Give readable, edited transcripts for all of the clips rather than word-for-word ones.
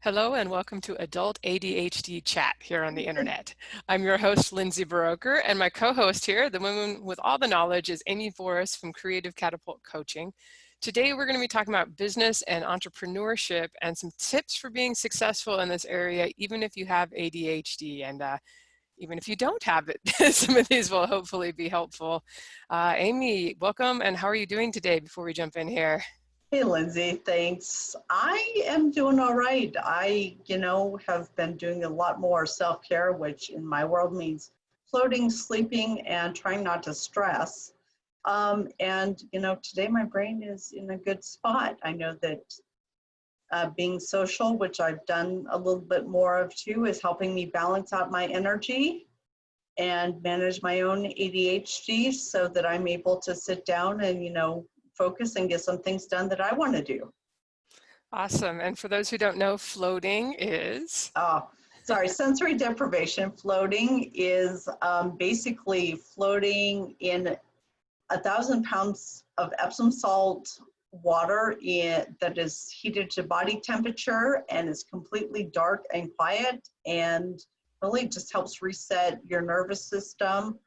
Hello and welcome to Adult ADHD Chat here on the internet. I'm your host, Lindsay and my co-host here, the woman with all the knowledge, is Amy Forrest from Creative Catapult Coaching. Today, we're going to be talking about business and entrepreneurship and some tips for being successful in this area, even if you have ADHD and even if you don't have it. Some of these will hopefully be helpful. Amy, welcome, and how are you doing today before we jump in here? Hey, Lindsay, thanks. I am doing all right. I, have been doing a lot more self-care, which in my world means floating, sleeping, and trying not to stress. Today my brain is in a good spot. I know that being social, which I've done a little bit more of too, is helping me balance out my energy and manage my own ADHD so that I'm able to sit down and, focus and get some things done that I want to do. Awesome. And for those who don't know, floating is? Sensory deprivation. Floating is basically floating in 1,000 pounds of Epsom salt water that is heated to body temperature and is completely dark and quiet, and really just helps reset your nervous system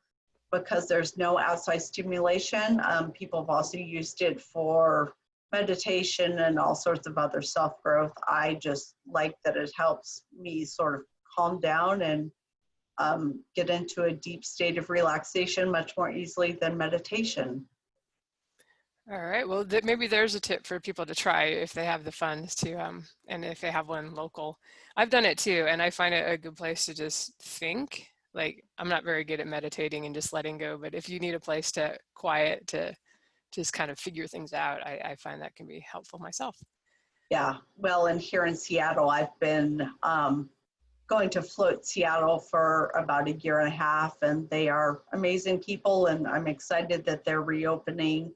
because there's no outside stimulation. People have also used it for meditation and all sorts of other self-growth. I just like that it helps me sort of calm down and get into a deep state of relaxation much more easily than meditation. All right, well, maybe there's a tip for people to try if they have the funds to, and if they have one local. I've done it too, and I find it a good place to just think. Like, I'm not very good at meditating and just letting go, but if you need a place to quiet, to just kind of figure things out, I find that can be helpful myself. Yeah, well, and here in Seattle, I've been going to Float Seattle for about a year and a half, and they are amazing people, and I'm excited that they're reopening,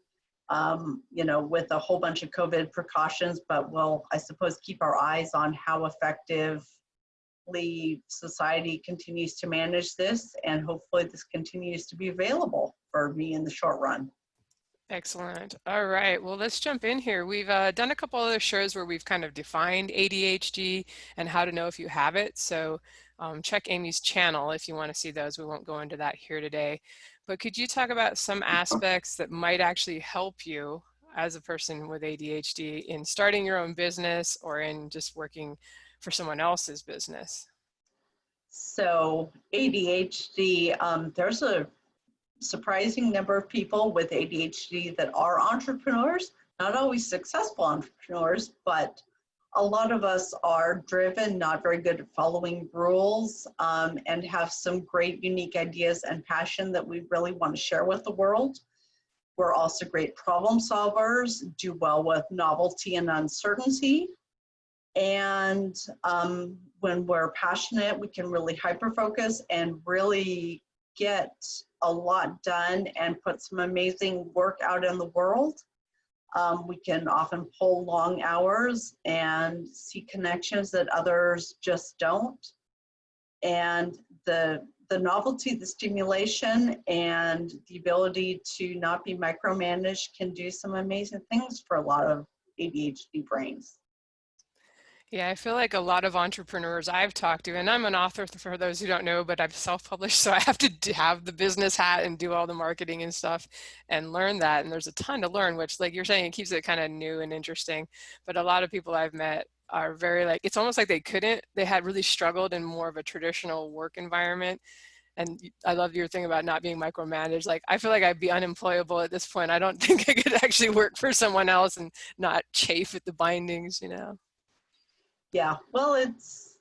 with a whole bunch of COVID precautions, but we'll, I suppose, keep our eyes on how effectively society continues to manage this, and hopefully this continues to be available for me in the short run. Excellent. All right. Well, let's jump in here. We've done a couple other shows where we've kind of defined ADHD and how to know if you have it. So check Amy's channel if you want to see those. We won't go into that here today. But could you talk about some aspects that might actually help you as a person with ADHD in starting your own business or in just working for someone else's business? So ADHD, there's a surprising number of people with ADHD that are entrepreneurs, not always successful entrepreneurs, but a lot of us are driven, not very good at following rules, and have some great unique ideas and passion that we really want to share with the world. We're also great problem solvers, do well with novelty and uncertainty. And when we're passionate, we can really hyper-focus and really get a lot done and put some amazing work out in the world. We can often pull long hours and see connections that others just don't. And the novelty, the stimulation, and the ability to not be micromanaged can do some amazing things for a lot of ADHD brains. Yeah, I feel like a lot of entrepreneurs I've talked to, and I'm an author for those who don't know, but I've self-published, so I have to have the business hat and do all the marketing and stuff and learn that. And there's a ton to learn, which, like you're saying, it keeps it kind of new and interesting. But a lot of people I've met are very it's almost like they had really struggled in more of a traditional work environment. And I love your thing about not being micromanaged. Like, I feel like I'd be unemployable at this point. I don't think I could actually work for someone else and not chafe at the bindings, Yeah, well, it's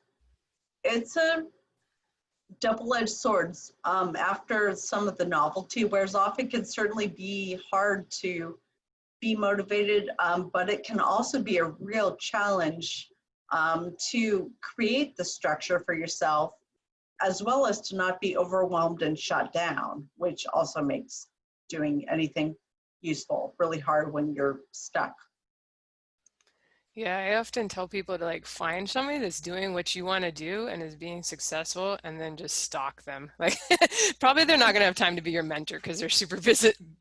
a double-edged sword. After some of the novelty wears off, it can certainly be hard to be motivated, but it can also be a real challenge to create the structure for yourself, as well as to not be overwhelmed and shut down, which also makes doing anything useful really hard when you're stuck. Yeah, I often tell people to find somebody that's doing what you want to do and is being successful, and then just stalk them. Like, probably they're not going to have time to be your mentor because they're super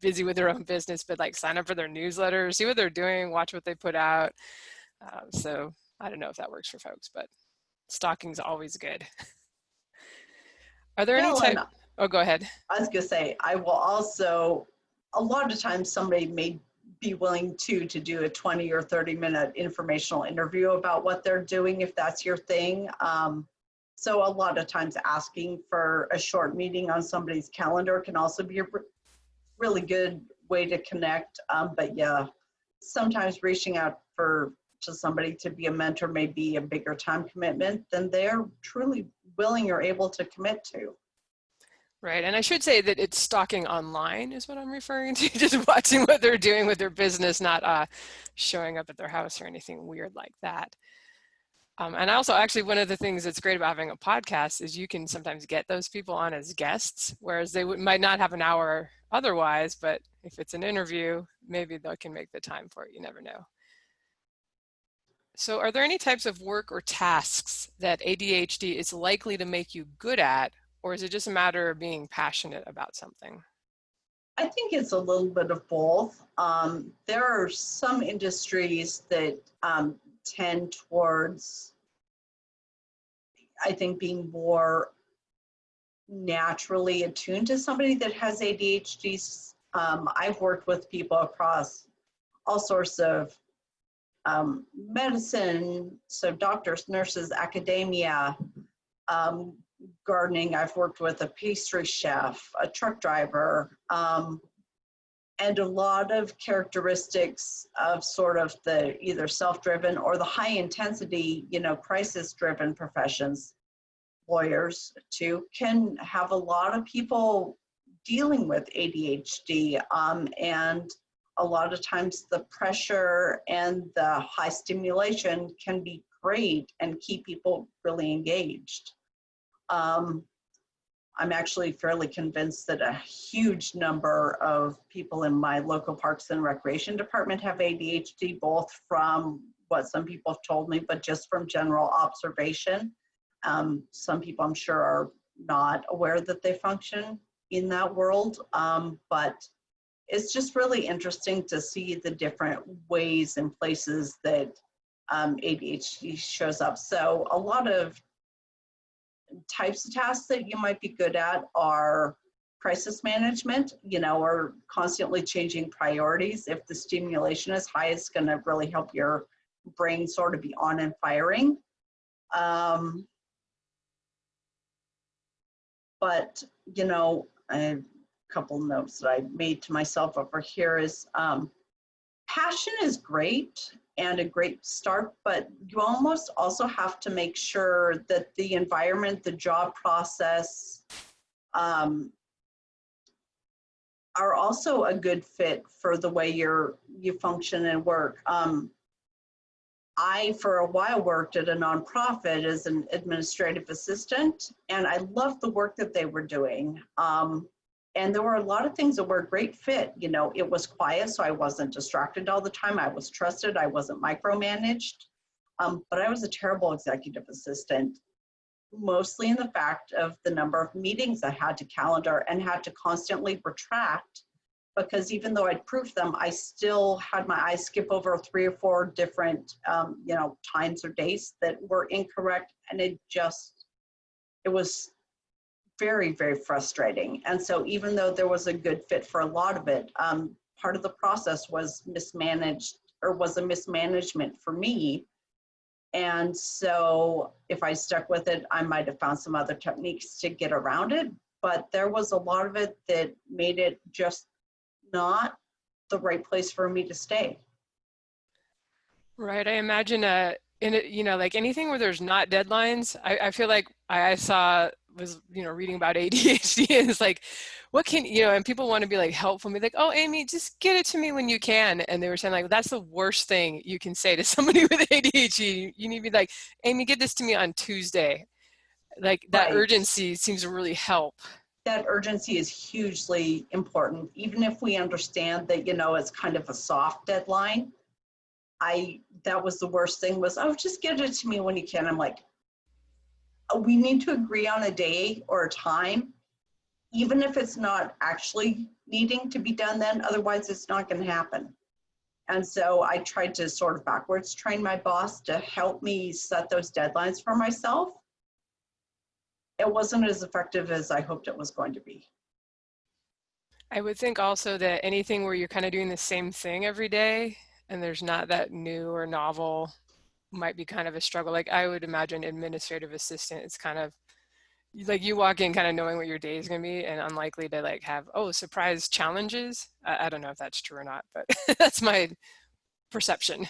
busy with their own business, but sign up for their newsletter, see what they're doing, watch what they put out. So I don't know if that works for folks, but stalking's always good. Are there any Well, and type? Oh, go ahead. I was going to say, I will also, a lot of times somebody may be willing to do a 20 or 30-minute informational interview about what they're doing, if that's your thing. So a lot of times asking for a short meeting on somebody's calendar can also be a really good way to connect. But yeah, sometimes reaching out to somebody to be a mentor may be a bigger time commitment than they're truly willing or able to commit to. Right. And I should say that it's stalking online is what I'm referring to, just watching what they're doing with their business, not showing up at their house or anything weird like that. And also, actually, one of the things that's great about having a podcast is you can sometimes get those people on as guests, whereas they might not have an hour otherwise, but if it's an interview, maybe they can make the time for it. You never know. So are there any types of work or tasks that ADHD is likely to make you good at, or is it just a matter of being passionate about something? I think it's a little bit of both. There are some industries that tend towards, I think, being more naturally attuned to somebody that has ADHD. I've worked with people across all sorts of medicine, so doctors, nurses, academia, gardening. I've worked with a pastry chef, a truck driver, and a lot of characteristics of sort of the either self-driven or the high intensity, crisis-driven professions. Lawyers too can have a lot of people dealing with ADHD, and a lot of times the pressure and the high stimulation can be great and keep people really engaged. I'm actually fairly convinced that a huge number of people in my local parks and recreation department have ADHD, both from what some people have told me, but just from general observation. Some people I'm sure are not aware that they function in that world, but it's just really interesting to see the different ways and places that ADHD shows up. So a lot of types of tasks that you might be good at are crisis management, or constantly changing priorities. If the stimulation is high, it's going to really help your brain sort of be on and firing. But, a couple notes that I made to myself over here is passion is great and a great start, but you almost also have to make sure that the environment, the job process are also a good fit for the way you function and work. I, for a while, worked at a nonprofit as an administrative assistant, and I loved the work that they were doing. And there were a lot of things that were a great fit. It was quiet, so I wasn't distracted all the time. I was trusted. I wasn't micromanaged. But I was a terrible executive assistant, mostly in the fact of the number of meetings I had to calendar and had to constantly retract, because even though I'd proofed them, I still had my eyes skip over 3 or 4 different, times or dates that were incorrect. And it was very, very frustrating. And so even though there was a good fit for a lot of it, part of the process was mismanaged, or was a mismanagement for me. And so if I stuck with it, I might have found some other techniques to get around it. But there was a lot of it that made it just not the right place for me to stay. Right. I imagine in it, like anything where there's not deadlines, I feel like I was reading about ADHD and it's like, what can, and people want to be like helpful, be like, oh, Amy, just get it to me when you can. And they were saying like, that's the worst thing you can say to somebody with ADHD. You need to be like, Amy, get this to me on Tuesday. Like that Right. urgency seems to really help. That urgency is hugely important. Even if we understand that, it's kind of a soft deadline, that was the worst thing was, oh, just get it to me when you can. I'm like, we need to agree on a day or a time, even if it's not actually needing to be done then, otherwise it's not going to happen. And so I tried to sort of backwards train my boss to help me set those deadlines for myself. It wasn't as effective as I hoped it was going to be. I would think also that anything where you're kind of doing the same thing every day and there's not that new or novel might be kind of a struggle. Like I would imagine administrative assistant is kind of like you walk in kind of knowing what your day is going to be and unlikely to like have, oh, surprise challenges. I don't know if that's true or not, but that's my perception.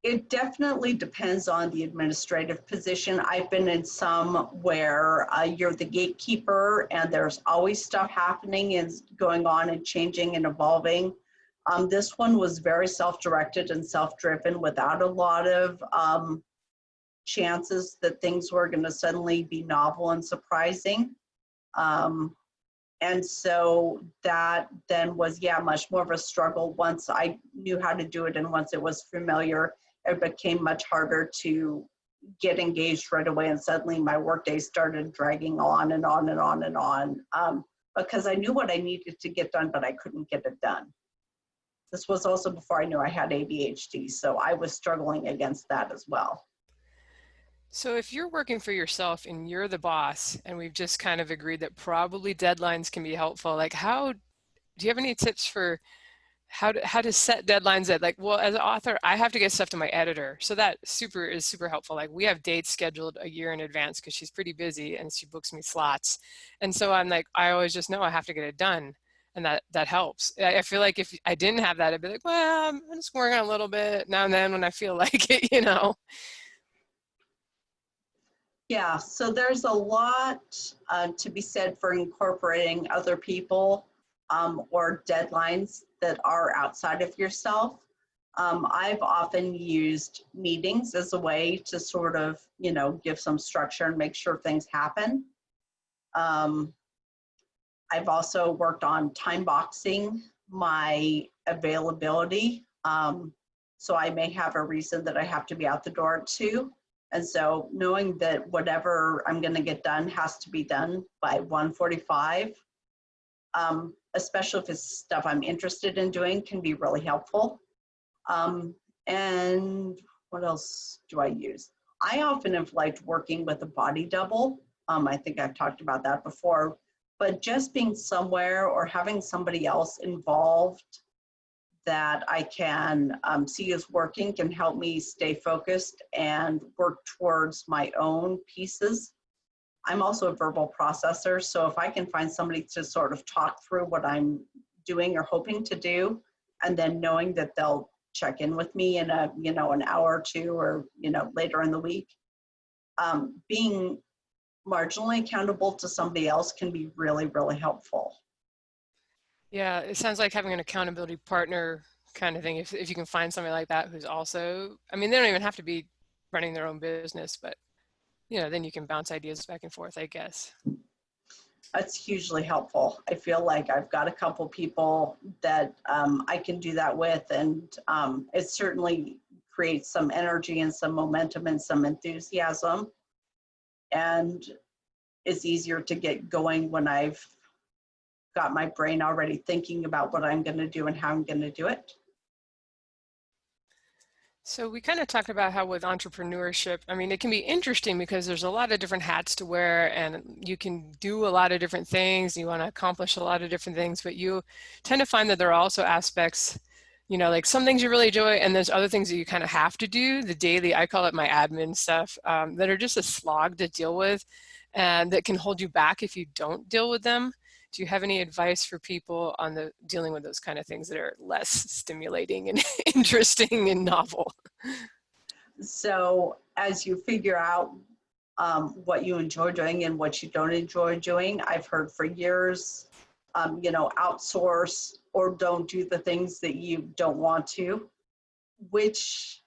It definitely depends on the administrative position. I've been in some where you're the gatekeeper and there's always stuff happening and going on and changing and evolving. This one was very self-directed and self-driven without a lot of chances that things were going to suddenly be novel and surprising. And so that then was, yeah, much more of a struggle once I knew how to do it and once it was familiar. It became much harder to get engaged right away, and suddenly my workday started dragging on and on and on and on because I knew what I needed to get done, but I couldn't get it done. This was also before I knew I had ADHD, so I was struggling against that as well. So if you're working for yourself and you're the boss, and we've just kind of agreed that probably deadlines can be helpful, like how do you have any tips for how to set deadlines that like, well, as an author, I have to get stuff to my editor. So that is super helpful. Like we have dates scheduled a year in advance because she's pretty busy and she books me slots. And so I'm like, I always just know I have to get it done. And that helps. I feel like if I didn't have that, I'd be like, well, I'm just working a little bit now and then when I feel like it, you know? Yeah, so there's a lot to be said for incorporating other people or deadlines that are outside of yourself. I've often used meetings as a way to sort of, give some structure and make sure things happen. I've also worked on time boxing my availability. So I may have a reason that I have to be out the door at 2. And so knowing that whatever I'm going to get done has to be done by 1:45, especially if it's stuff I'm interested in doing, can be really helpful. And what else do I use? I often have liked working with a body double. I think I've talked about that before, but just being somewhere or having somebody else involved that I can see is working can help me stay focused and work towards my own pieces. I'm also a verbal processor, so if I can find somebody to sort of talk through what I'm doing or hoping to do, and then knowing that they'll check in with me in an hour or two or, later in the week, being marginally accountable to somebody else can be really, really helpful. Yeah, it sounds like having an accountability partner kind of thing. If you can find somebody like that who's also, I mean, they don't even have to be running their own business, but then you can bounce ideas back and forth, I guess. That's hugely helpful. I feel like I've got a couple people that I can do that with, and it certainly creates some energy and some momentum and some enthusiasm. And it's easier to get going when I've got my brain already thinking about what I'm going to do and how I'm going to do it. So we kind of talked about how with entrepreneurship, I mean, it can be interesting because there's a lot of different hats to wear and you can do a lot of different things. You want to accomplish a lot of different things, but you tend to find that there are also aspects, like some things you really enjoy and there's other things that you kind of have to do, the daily, I call it my admin stuff, that are just a slog to deal with and that can hold you back if you don't deal with them. Do you have any advice for people on the dealing with those kind of things that are less stimulating and interesting and novel? So as you figure out what you enjoy doing and what you don't enjoy doing, I've heard for years, outsource or don't do the things that you don't want to, which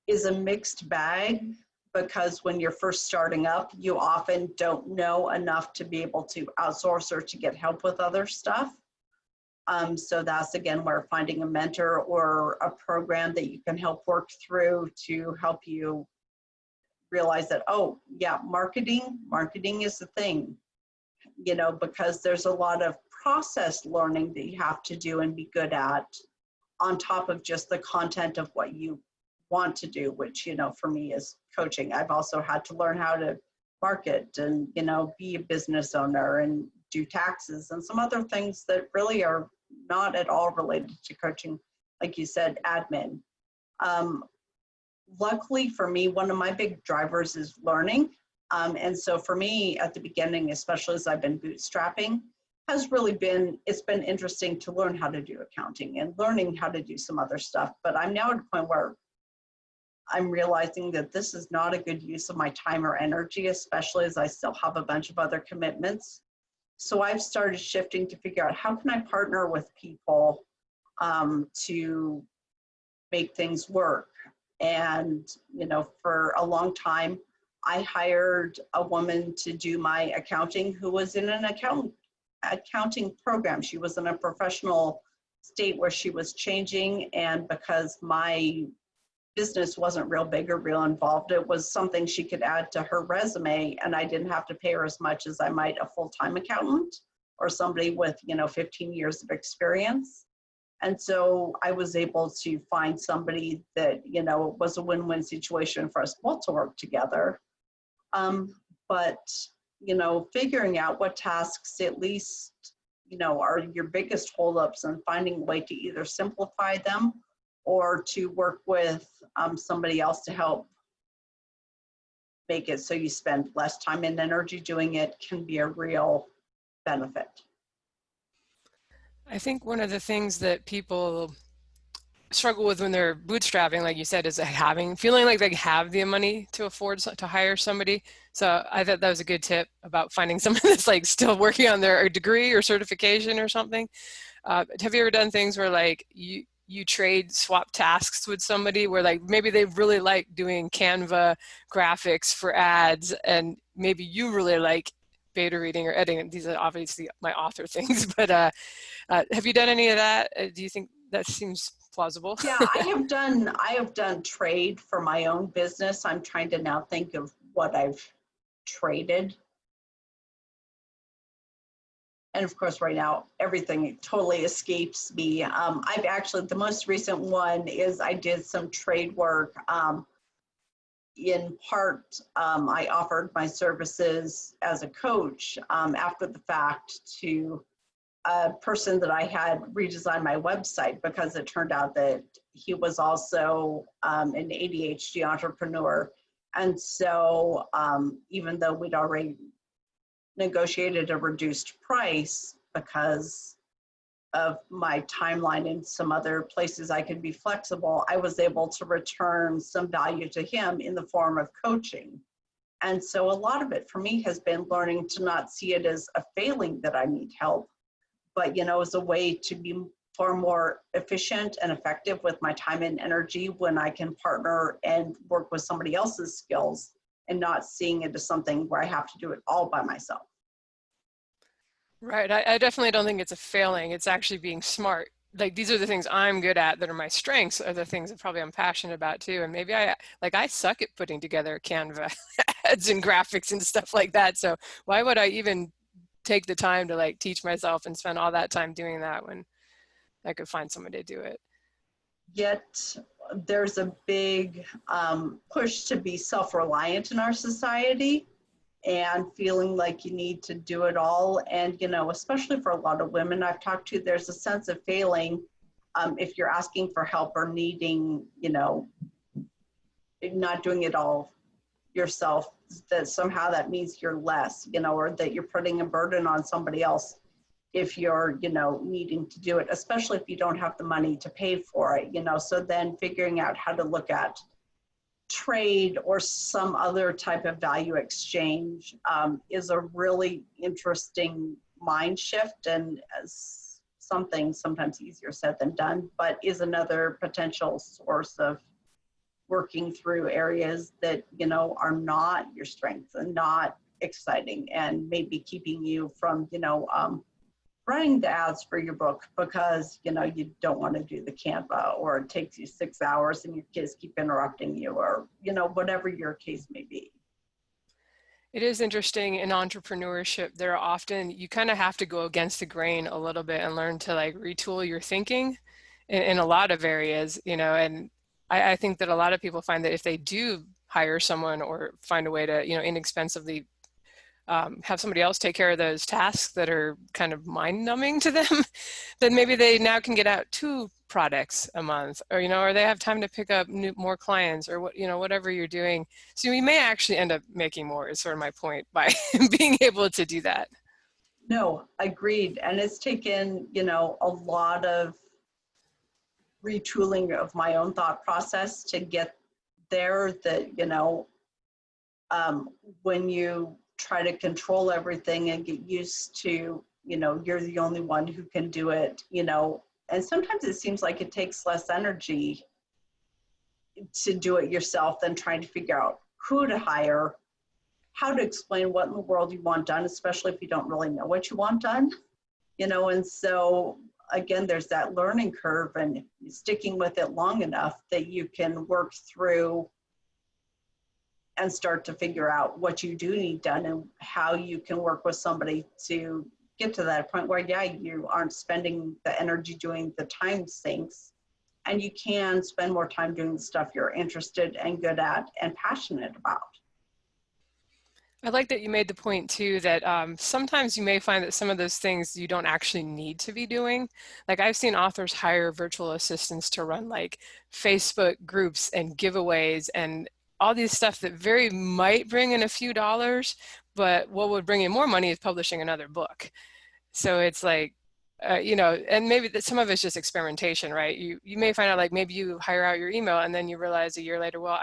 is a mixed bag because when you're first starting up, you often don't know enough to be able to outsource or to get help with other stuff. So that's, again, where finding a mentor or a program that you can help work through to help you realize that, oh, yeah, marketing is the thing, because there's a lot of process learning that you have to do and be good at. on top of just the content of what you want to do, which, for me is coaching. I've also had to learn how to market and, be a business owner and do taxes and some other things that really are not at all related to coaching. Like you said, admin. Luckily for me, one of my big drivers is learning. And so for me at the beginning, especially as I've been bootstrapping, it's been interesting to learn how to do accounting and learning how to do some other stuff. But I'm now at a point where I'm realizing that this is not a good use of my time or energy, especially as I still have a bunch of other commitments. So I've started shifting to figure out how can I partner with people to make things work. And, for a long time, I hired a woman to do my accounting who was in an accounting program. She was in a professional state where she was changing. And because my business wasn't real big or real involved, it was something she could add to her resume. And I didn't have to pay her as much as I might a full-time accountant or somebody with, 15 years of experience. And so I was able to find somebody that, was a win-win situation for us both to work together. But, figuring out what tasks at least, are your biggest holdups and finding a way to either simplify them or to work with somebody else to help make it so you spend less time and energy doing it can be a real benefit. I think one of the things that people struggle with when they're bootstrapping, like you said, is feeling like they have the money to afford to hire somebody. So I thought that was a good tip about finding someone that's like still working on their degree or certification or something. Have you ever done things where like you trade swap tasks with somebody where like maybe they really like doing Canva graphics for ads and maybe you really like beta reading or editing? These are obviously my author things, but have you done any of that? Do you think that seems plausible? Yeah, I have done trade for my own business. I'm trying to now think of what I've traded. And of course, right now, everything totally escapes me. I've actually, the most recent one is I did some trade work. In part, I offered my services as a coach after the fact to a person that I had redesigned my website because it turned out that he was also an ADHD entrepreneur. And so even though we'd already negotiated a reduced price because of my timeline and some other places I could be flexible, I was able to return some value to him in the form of coaching. And so a lot of it for me has been learning to not see it as a failing that I need help, but, as a way to be far more efficient and effective with my time and energy when I can partner and work with somebody else's skills and not seeing it as something where I have to do it all by myself. Right. I definitely don't think it's a failing. It's actually being smart. Like these are the things I'm good at that are my strengths are the things that probably I'm passionate about too. And maybe I suck at putting together Canva ads and graphics and stuff like that. So why would I even take the time to like teach myself and spend all that time doing that when I could find someone to do it? Yet there's a big push to be self-reliant in our society and feeling like you need to do it all. And, especially for a lot of women I've talked to, there's a sense of failing if you're asking for help or needing, not doing it all yourself, that somehow that means you're less, or that you're putting a burden on somebody else if you're, needing to do it, especially if you don't have the money to pay for it, so then figuring out how to look at trade or some other type of value exchange is a really interesting mind shift and something sometimes easier said than done, but is another potential source of working through areas that, are not your strengths and not exciting and maybe keeping you from, running the ads for your book because, you don't want to do the Canva or it takes you 6 hours and your kids keep interrupting you or, whatever your case may be. It is interesting in entrepreneurship. There are often, you kind of have to go against the grain a little bit and learn to like retool your thinking in a lot of areas, you know, and I think that a lot of people find that if they do hire someone or find a way to, you know, inexpensively have somebody else take care of those tasks that are kind of mind numbing to them, then maybe they now can get out 2 products a month, or, you know, or they have time to pick up more clients, or what, you know, whatever you're doing. So you may actually end up making more, is sort of my point, by being able to do that. No, agreed. And it's taken, you know, a lot of retooling of my own thought process to get there. That, you know, when you try to control everything and get used to, you know, you're the only one who can do it, you know, and sometimes it seems like it takes less energy to do it yourself than trying to figure out who to hire, how to explain what in the world you want done, especially if you don't really know what you want done, you know. And so again, there's that learning curve, and sticking with it long enough that you can work through and start to figure out what you do need done and how you can work with somebody to get to that point where, yeah, you aren't spending the energy doing the time sinks, and you can spend more time doing the stuff you're interested and good at and passionate about. I like that you made the point too that sometimes you may find that some of those things you don't actually need to be doing. Like I've seen authors hire virtual assistants to run like Facebook groups and giveaways and all these stuff that very might bring in a few dollars, but what would bring in more money is publishing another book. So it's like, you know, and maybe that some of it's just experimentation, right? You may find out like maybe you hire out your email and then you realize a year later, well,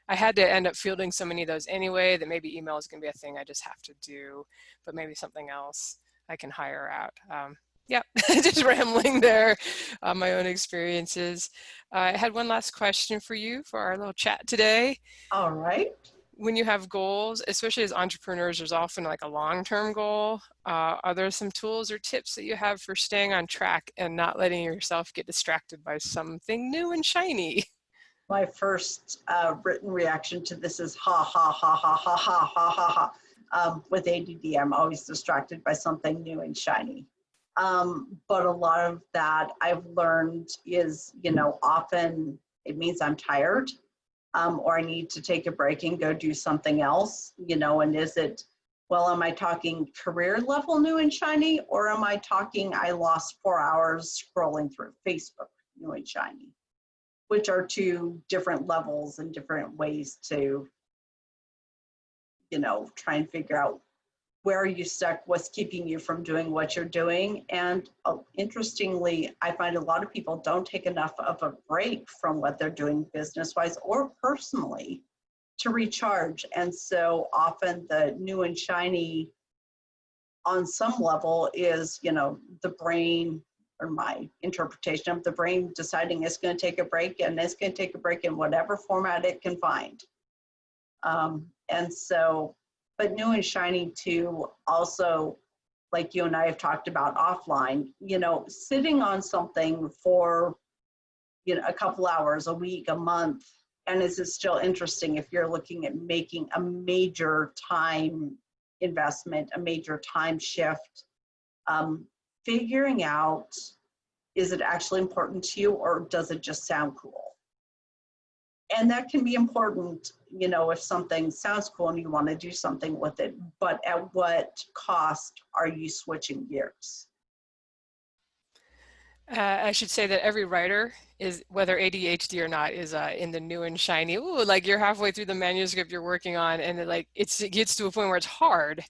I had to end up fielding so many of those anyway that maybe email is going to be a thing I just have to do, but maybe something else I can hire out. Yeah, just rambling there on my own experiences. I had one last question for you for our little chat today. All right. When you have goals, especially as entrepreneurs, there's often like a long-term goal. Are there some tools or tips that you have for staying on track and not letting yourself get distracted by something new and shiny? My first written reaction to this is ha ha ha ha ha ha ha ha ha. With ADD, I'm always distracted by something new and shiny. But a lot of that I've learned is, you know, often it means I'm tired, or I need to take a break and go do something else, you know. And is it, well, am I talking career level new and shiny, or am I talking I lost 4 hours scrolling through Facebook new and shiny, which are 2 different levels and different ways to, you know, try and figure out where are you stuck, what's keeping you from doing what you're doing. And interestingly, I find a lot of people don't take enough of a break from what they're doing business-wise or personally to recharge. And so often the new and shiny on some level is, you know, the brain, or my interpretation of the brain, deciding it's going to take a break, and it's going to take a break in whatever format it can find. And so, but new and shiny too, also, like you and I have talked about offline, you know, sitting on something for, you know, a couple hours, a week, a month, and is it still interesting if you're looking at making a major time investment, a major time shift, figuring out, is it actually important to you, or does it just sound cool? And that can be important, you know, if something sounds cool and you want to do something with it, but at what cost are you switching gears? I should say that every writer is, whether ADHD or not, is in the new and shiny. Ooh, like you're halfway through the manuscript you're working on, and it gets to a point where it's hard,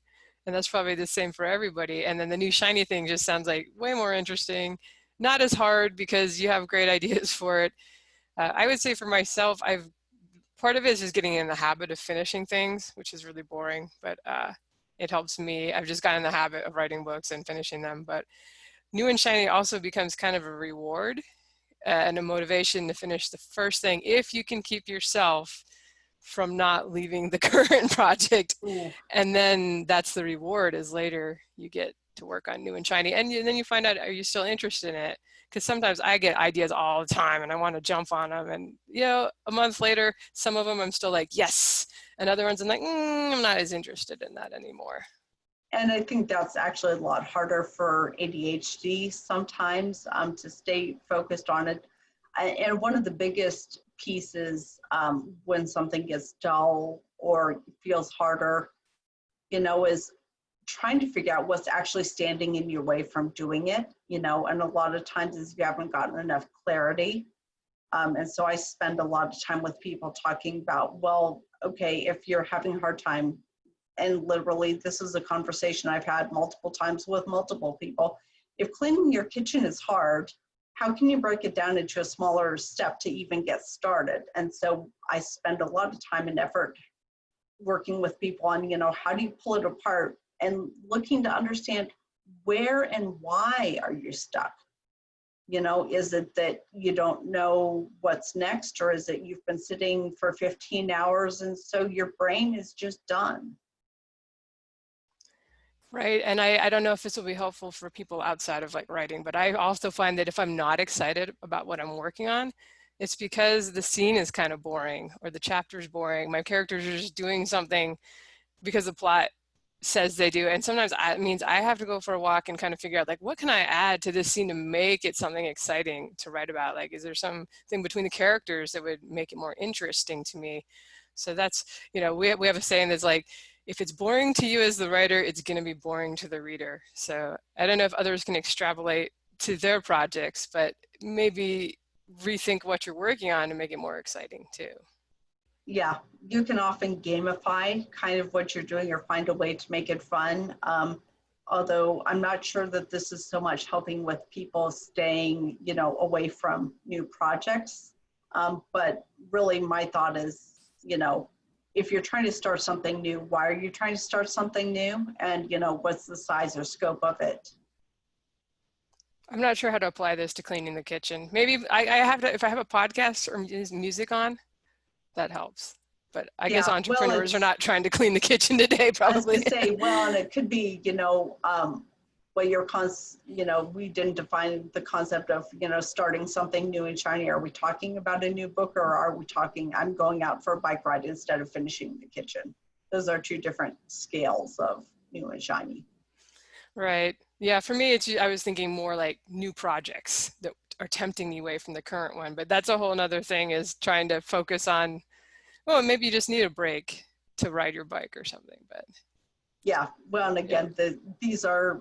and that's probably the same for everybody. And then the new shiny thing just sounds like way more interesting, not as hard because you have great ideas for it. I would say for myself, part of it is just getting in the habit of finishing things, which is really boring, but it helps me. I've just gotten in the habit of writing books and finishing them, but new and shiny also becomes kind of a reward and a motivation to finish the first thing if you can keep yourself from not leaving the current project. Ooh. And then that's the reward, is later you get to work on new and shiny, and then you find out, are you still interested in it? Because sometimes I get ideas all the time and I want to jump on them, and you know, a month later some of them I'm still like yes, and other ones I'm like I'm not as interested in that anymore. And I think that's actually a lot harder for ADHD sometimes to stay focused on it. And one of the biggest pieces when something gets dull or feels harder, is trying to figure out what's actually standing in your way from doing it, and a lot of times is you haven't gotten enough clarity. And so I spend a lot of time with people talking about, well, okay, if you're having a hard time, and literally this is a conversation I've had multiple times with multiple people, if cleaning your kitchen is hard, how can you break it down into a smaller step to even get started? And so I spend a lot of time and effort working with people on, how do you pull it apart and looking to understand where and why are you stuck? Is it that you don't know what's next, or is it you've been sitting for 15 hours and so your brain is just done? Right. And I don't know if this will be helpful for people outside of like writing, but I also find that if I'm not excited about what I'm working on, it's because the scene is kind of boring or the chapter is boring. My characters are just doing something because the plot says they do. And sometimes it means I have to go for a walk and kind of figure out like, what can I add to this scene to make it something exciting to write about? Like, is there something between the characters that would make it more interesting to me? So that's, we have a saying that's like, if it's boring to you as the writer, it's going to be boring to the reader. So I don't know if others can extrapolate to their projects, but maybe rethink what you're working on and make it more exciting too. Yeah, you can often gamify kind of what you're doing or find a way to make it fun. Although I'm not sure that this is so much helping with people staying, away from new projects. But really my thought is, if you're trying to start something new, why are you trying to start something new? And, what's the size or scope of it? I'm not sure how to apply this to cleaning the kitchen. Maybe I have to, if I have a podcast or music on, that helps. But I guess Yeah, well, entrepreneurs are not trying to clean the kitchen today, I was probably. gonna say, well, and it could be, what your we didn't define the concept of, starting something new and shiny. Are we talking about a new book, or are we talking, I'm going out for a bike ride instead of finishing the kitchen? Those are two different scales of new and shiny. Right. Yeah, for me, I was thinking more like new projects that are tempting me away from the current one. But that's a whole nother thing, is trying to focus on, well, maybe you just need a break to ride your bike or something. But Yeah, well, and yeah. again, these are,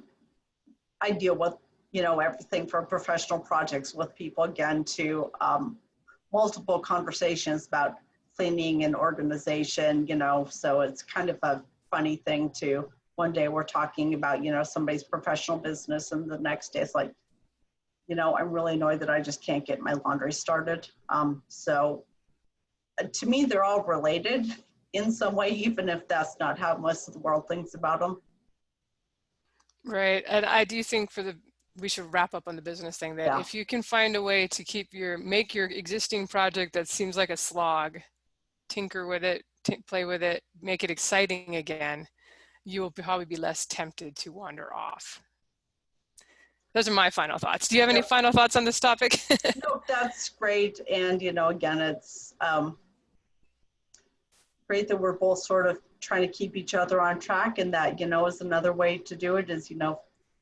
I deal with, everything from professional projects with people, again, to multiple conversations about cleaning and organization, so it's kind of a funny thing to, one day we're talking about, somebody's professional business, and the next day it's like, I'm really annoyed that I just can't get my laundry started. So to me, they're all related in some way, even if that's not how most of the world thinks about them. Right. And I do think we should wrap up on the business thing, that Yeah. if you can find a way to make your existing project that seems like a slog, tinker with it, play with it, make it exciting again, you will probably be less tempted to wander off. Those are my final thoughts. Do you have any Yep. final thoughts on this topic? Nope, that's great. And, again, it's great that we're both sort of trying to keep each other on track, and that, is another way to do it is,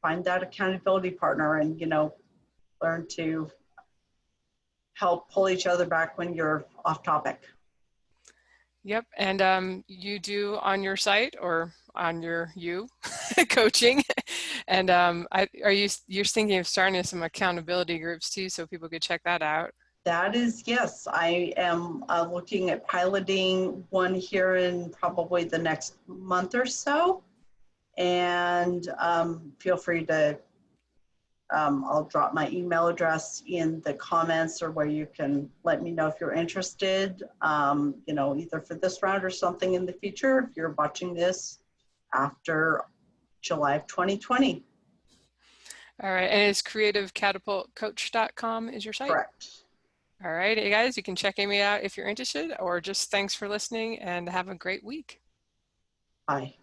find that accountability partner and, learn to help pull each other back when you're off topic. Yep. And you do on your site or on your coaching. And you're thinking of starting some accountability groups too, so people could check that out. That is, yes, I am looking at piloting one here in probably the next month or so. And feel free to, I'll drop my email address in the comments, or where you can let me know if you're interested, either for this round or something in the future, if you're watching this after July of 2020. All right. And it's creativecatapultcoach.com is your site. Correct. All right, hey guys, you can check Amy out if you're interested, or just thanks for listening and have a great week. Bye.